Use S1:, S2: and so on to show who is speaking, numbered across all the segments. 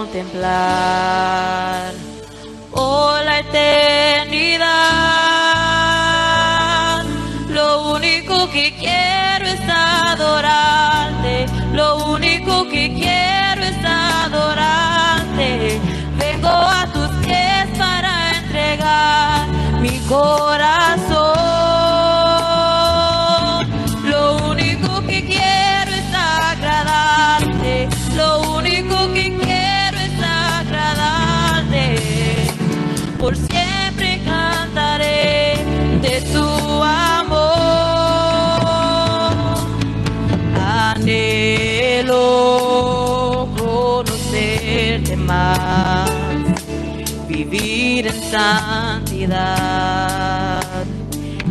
S1: contemplar, oh la eternidad. Lo único que quiero es adorarte, lo único que quiero es adorarte. Vengo a tus pies para entregar mi corazón. Lo único que quiero es agradarte, lo único que quiero es agradarte. Por siempre cantaré de tu amor. Anhelo conocerte más, vivir en santidad,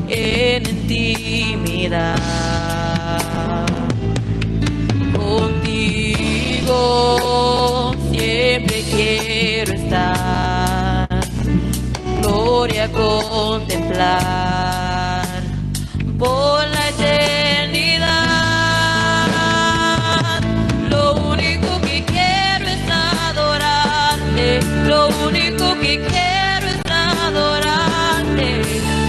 S1: en intimidad. Contigo siempre quiero estar, gloria contemplar por la eternidad. Lo único que quiero es adorarte, lo único que quiero es adorarte.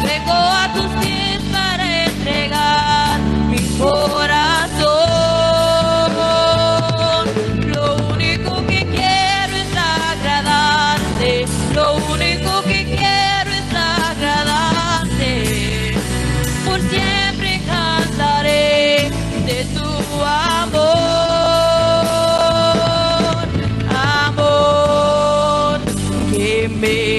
S1: Vengo a tus pies para entregar mi corazón. Lo único que quiero es agradarte, lo único que quiero es agradarte. Por siempre cantaré de tu amor, amor que me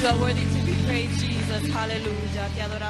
S1: are worthy to be praised, Jesus. Aleluya. Te adoramos.